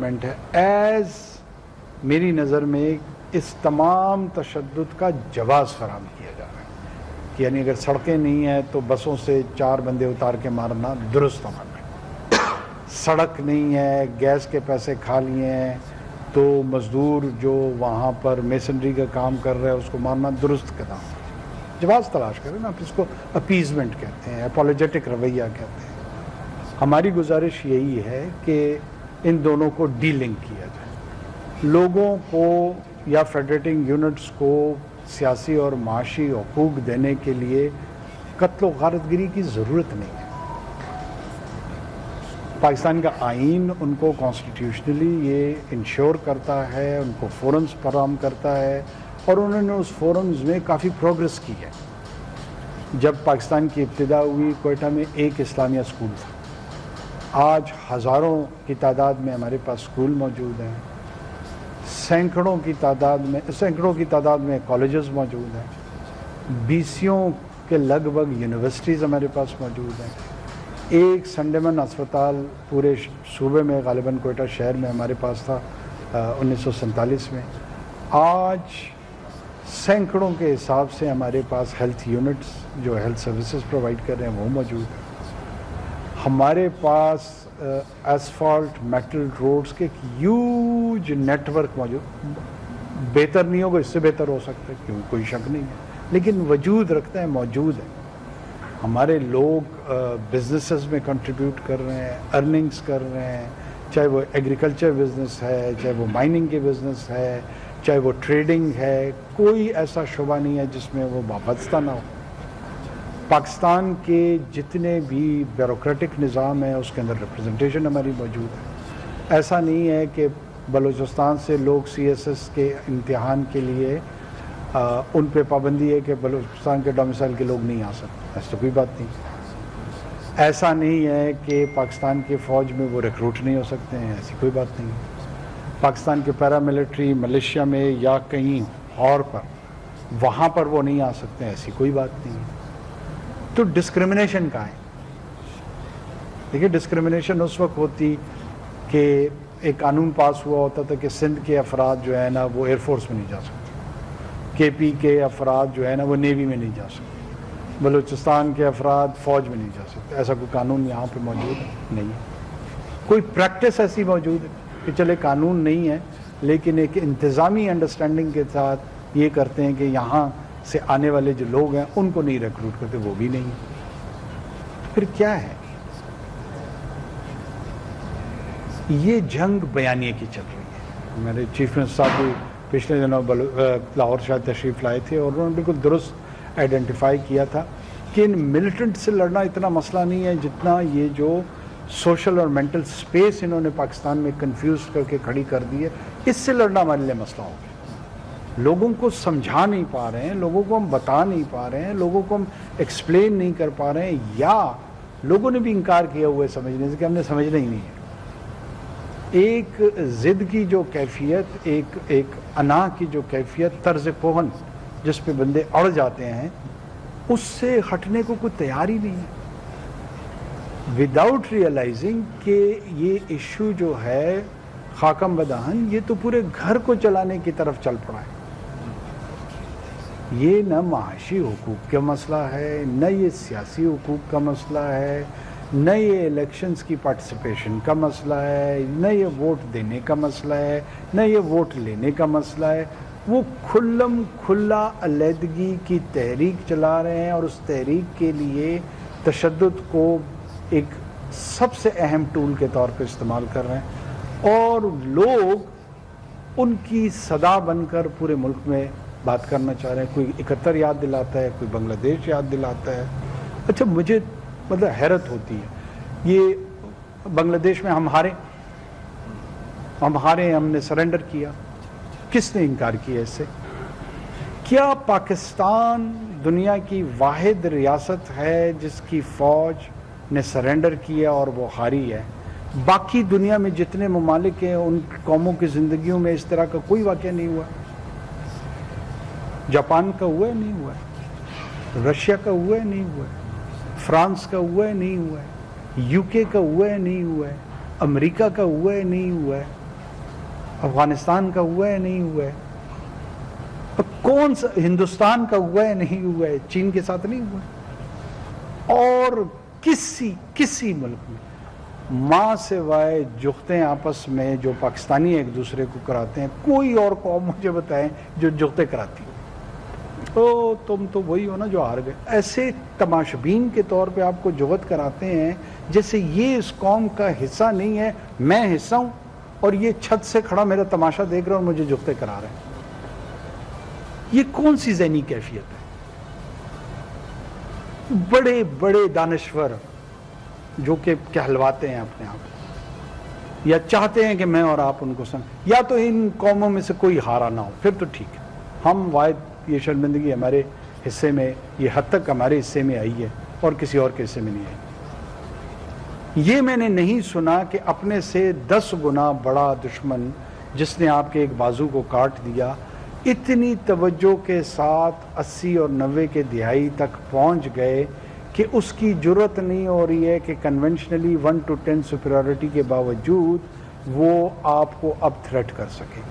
Development ہے، as میری نظر میں اس تمام تشدد کا جواز فراہم کیا جا رہا ہے کہ یعنی اگر سڑکیں نہیں ہیں تو بسوں سے 4 بندے اتار کے مارنا درست عمل ہے، سڑک نہیں ہے، گیس کے پیسے کھا لیے ہیں تو مزدور جو وہاں پر میسنری کا کام کر رہا ہے اس کو مارنا درست قدم ہے۔ جواز تلاش کریں نا، آپ اس کو اپیزمنٹ کہتے ہیں، اپولوجیٹک رویہ کہتے ہیں۔ ہماری گزارش یہی ہے کہ ان دونوں کو ڈی لنک کیا جائے، لوگوں کو یا فیڈریٹنگ یونٹس کو سیاسی اور معاشی حقوق دینے کے لیے قتل و غارت گری کی ضرورت نہیں ہے۔ پاکستان کا آئین ان کو کانسٹیٹیوشنلی یہ انشور کرتا ہے، ان کو فورمز فراہم کرتا ہے، اور انہوں نے اس فورمز میں کافی پروگرس کی ہے۔ جب پاکستان کی ابتدا ہوئی کوئٹہ میں ایک اسلامیہ اسکول تھا، آج ہزاروں کی تعداد میں ہمارے پاس اسکول موجود ہیں، سینکڑوں کی تعداد میں کالجز موجود ہیں، 20 کے لگ بھگ یونیورسٹیز ہمارے پاس موجود ہیں۔ ایک سنڈیمن اسپتال پورے صوبے میں، غالباً کوئٹہ شہر میں ہمارے پاس تھا 1947 میں۔ آج سینکڑوں کے حساب سے ہمارے پاس ہیلتھ یونٹس جو ہیلتھ سروسز پرووائڈ کر رہے ہیں وہ موجود ہیں۔ ہمارے پاس ایسفالٹ میٹل روڈز کے ایک ہیوج نیٹ ورک موجود، بہتر نہیں ہوگا، اس سے بہتر ہو سکتا ہے، کیونکہ کوئی شک نہیں ہے، لیکن وجود رکھتا ہے، موجود ہے۔ ہمارے لوگ بزنسز میں کنٹریبیوٹ کر رہے ہیں، ارننگز کر رہے ہیں، چاہے وہ ایگریکلچر بزنس ہے، چاہے وہ مائننگ کے بزنس ہے، چاہے وہ ٹریڈنگ ہے، کوئی ایسا شعبہ نہیں ہے جس میں وہ وابستہ نہ ہو۔ پاکستان کے جتنے بھی بیوروکریٹک نظام ہیں اس کے اندر ریپرزنٹیشن ہماری موجود ہے۔ ایسا نہیں ہے کہ بلوچستان سے لوگ سی ایس ایس کے امتحان کے لیے ان پہ پابندی ہے کہ بلوچستان کے ڈومیسائل کے لوگ نہیں آ سکتے، ایسا کوئی بات نہیں۔ ایسا نہیں ہے کہ پاکستان کے فوج میں وہ ریکروٹ نہیں ہو سکتے ہیں، ایسی کوئی بات نہیں ہے۔ پاکستان کے پیراملٹری ملیشیا میں یا کہیں اور پر وہاں پر وہ نہیں آ سکتے، ایسی کوئی بات نہیں ہے۔ تو ڈسکرمنیشن کہاں ہے؟ دیکھیے، ڈسکرمنیشن اس وقت ہوتی کہ ایک قانون پاس ہوا ہوتا تھا کہ سندھ کے افراد جو ہے نا وہ ایئر فورس میں نہیں جا سکتے، کے پی کے افراد جو ہے نا وہ نیوی میں نہیں جا سکتے، بلوچستان کے افراد فوج میں نہیں جا سکتے۔ ایسا کوئی قانون یہاں پہ موجود نہیں ہے۔ کوئی پریکٹس ایسی موجود ہے کہ چلے قانون نہیں ہے لیکن ایک انتظامی انڈرسٹینڈنگ کے ساتھ یہ کرتے ہیں کہ یہاں سے آنے والے جو لوگ ہیں ان کو نہیں ریکروٹ کرتے، وہ بھی نہیں ہے۔ پھر کیا ہے؟ یہ جنگ بیانیے کی چل رہی ہے۔ میرے چیف منسٹر صاحب بھی پچھلے دنوں لاہور شاید تشریف لائے تھے اور انہوں نے بالکل درست آئیڈینٹیفائی کیا تھا کہ ان ملیٹنٹ سے لڑنا اتنا مسئلہ نہیں ہے جتنا یہ جو سوشل اور مینٹل سپیس انہوں نے پاکستان میں کنفیوز کر کے کھڑی کر دی ہے، اس سے لڑنا ہمارے لیے مسئلہ ہو گیا۔ لوگوں کو سمجھا نہیں پا رہے ہیں، لوگوں کو ہم بتا نہیں پا رہے ہیں، لوگوں کو ہم ایکسپلین نہیں کر پا رہے ہیں، یا لوگوں نے بھی انکار کیا ہوا ہے سمجھنے سے کہ ہم نے سمجھنا ہی نہیں ہے۔ ایک ضد کی جو کیفیت، ایک انا کی جو کیفیت، طرز پوہن جس پہ بندے اڑ جاتے ہیں، اس سے ہٹنے کو کوئی تیار ہی نہیں ہے، وداؤٹ ریئلائزنگ کہ یہ ایشو جو ہے خاکم بدہن، یہ تو پورے گھر کو چلانے کی طرف چل پڑا ہے۔ یہ نہ معاشی حقوق کا مسئلہ ہے، نہ یہ سیاسی حقوق کا مسئلہ ہے، نہ یہ الیکشنز کی پارٹیسپیشن کا مسئلہ ہے، نہ یہ ووٹ دینے کا مسئلہ ہے، نہ یہ ووٹ لینے کا مسئلہ ہے۔ وہ کھلم کھلا علیحدگی کی تحریک چلا رہے ہیں اور اس تحریک کے لیے تشدد کو ایک سب سے اہم ٹول کے طور پہ استعمال کر رہے ہیں، اور لوگ ان کی صدا بن کر پورے ملک میں بات کرنا چاہ رہے ہیں۔ کوئی 71 یاد دلاتا ہے، کوئی بنگلہ دیش یاد دلاتا ہے۔ اچھا، مجھے حیرت ہوتی ہے، یہ بنگلہ دیش میں ہم ہارے، ہم نے سرنڈر کیا، کس نے انکار کیا اس سے؟ کیا پاکستان دنیا کی واحد ریاست ہے جس کی فوج نے سرنڈر کیا اور وہ ہاری ہے؟ باقی دنیا میں جتنے ممالک ہیں ان قوموں کی زندگیوں میں اس طرح کا کوئی واقعہ نہیں ہوا۔ جاپان کا ہوا ہے؟ نہیں ہوا ہے۔ رشیا کا ہوا ہے؟ نہیں ہوا ہے۔ فرانس کا ہوا ہے؟ نہیں ہوا ہے۔ یو کے کا ہوا ہے؟ نہیں ہوا ہے۔ امریکہ کا ہوا ہے؟ نہیں ہوا ہے۔ افغانستان کا ہوا ہے نہیں ہوا ہے؟ کون سا ہندوستان کا ہوا ہے نہیں ہوا ہے؟ چین کے ساتھ نہیں ہوا ہے؟ اور کسی ملک میں ماں سوائے جغتیں آپس میں جو پاکستانی ایک دوسرے کو کراتے ہیں، کوئی اور قوم مجھے بتائیں جو جغتیں کراتی ہو؟ تم تو وہی ہو نا جو ہار گئے۔ ایسے تماشبین کے طور پہ آپ کو جغت کراتے ہیں جیسے یہ اس قوم کا حصہ نہیں ہے، میں حصہ ہوں اور یہ چھت سے کھڑا میرا تماشا دیکھ رہا اور مجھے جغتیں کرا رہے ہیں۔ یہ کون سی ذہنی کیفیت ہے؟ بڑے بڑے دانشور جو کہ کہلواتے ہیں اپنے آپ یا چاہتے ہیں کہ میں اور آپ ان کو یا تو ان قوموں میں سے کوئی ہارا نہ ہو، پھر تو ٹھیک ہے، ہم واحد یہ شرمندگی ہمارے حصے میں یہ حد تک ہمارے حصے میں آئی ہے اور کسی اور کے حصے میں نہیں آئی۔ یہ میں نے نہیں سنا کہ اپنے سے 10 گنا بڑا دشمن جس نے آپ کے ایک بازو کو کاٹ دیا اتنی توجہ کے ساتھ 80 اور 90 کے دہائی تک پہنچ گئے کہ اس کی جرت نہیں ہو رہی ہے کہ کنونشنلی 1 to 10 سپیریورٹی کے باوجود وہ آپ کو اب تھریٹ کر سکے۔